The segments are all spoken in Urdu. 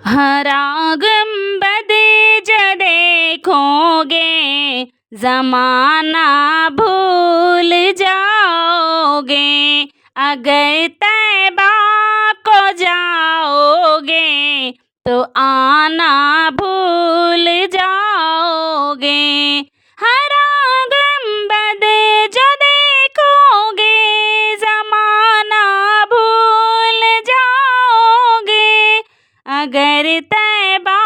ہرا گنبد جو دیکھو گے زمانہ بھول جاؤ گے، اگر طیبہ کو جاؤ گے تو آنا بھول جاؤ گے۔ ہرا گنبد جو دیکھو گے زمانہ بھول جاؤ گے، اگر طیبہ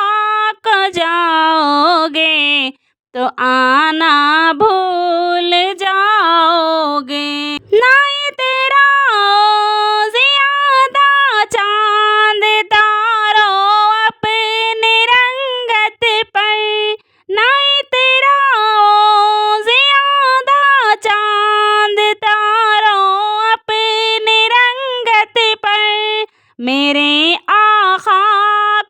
کو جاؤ گے تو آنا بھول جاؤ گے۔ نہ اترا زیادہ چاند تاروں اپنی رنگت پر، نہ اترا زیادہ چاند تاروں اپنی رنگت پر، میرے آقا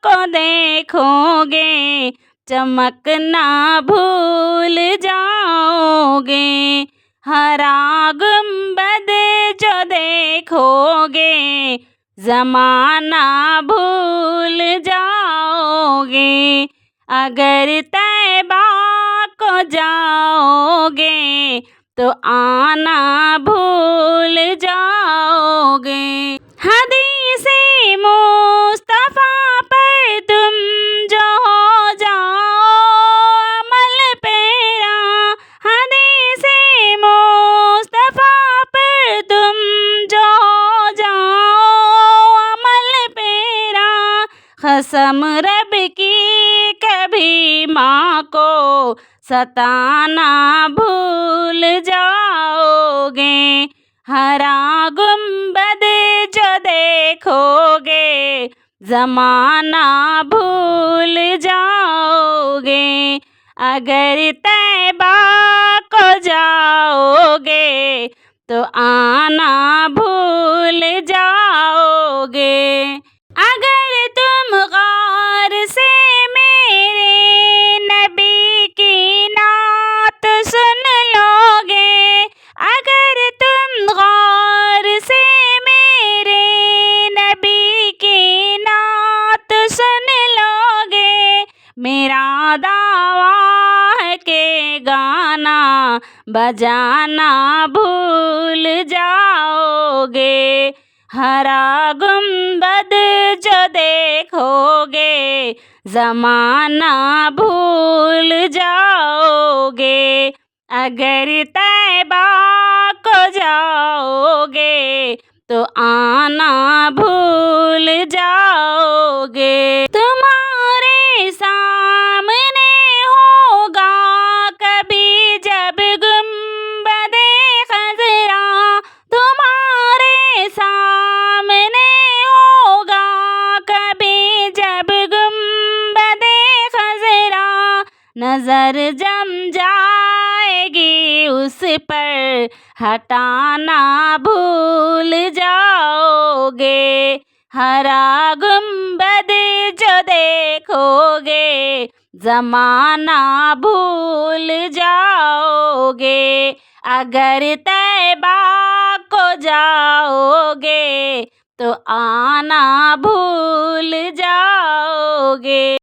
کو دیکھو گے چمکنا بھول جاؤ گے۔ ہرا گنبد جو دیکھو گے زمانہ بھول جاؤ گے، اگر طیبہ کو جاؤ گے تو آنا بھول جاؤ گے۔ حدیث مصطفیٰ پر تم جو ہو جاؤ عمل پیرا، حدیث مصطفیٰ پر تم جو ہو جاؤ عمل پیرا، قسم رب کی کبھی ماں کو ستانا بھول جاؤ گے۔ ہرا گنبد جو دیکھو گے زمانہ بھول جاؤ گے، اگر طیبہ کو جاؤ گے تو آنا بھول جاؤ گے۔ اگر تم غور سے میرے نبی کی نعت سن لو گے، اگر تم غور سے میرے نبی کی نعت سن لو گے، میرا دعویٰ ہے کہ گانا بجانا بھول جاؤ گے۔ ہرا گنبد جو دیکھو گے زمانہ بھول جاؤ گے، اگر طیبہ کو جاؤ گے تو آنا بھول جاؤ گے۔ تمہارے سامنے ہوگا کبھی جب گنبد خضرا، تمہارے سامنے ہوگا کبھی جب گنبد خضرا، نظر جم جائے گی اس پر ہٹانا بھول جاؤ گے۔ ہرا گنبد جو دیکھو گے زمانہ بھول جاؤ گے، اگر طیبہ کو جاؤ گے تو آنا بھول جاؤ گے۔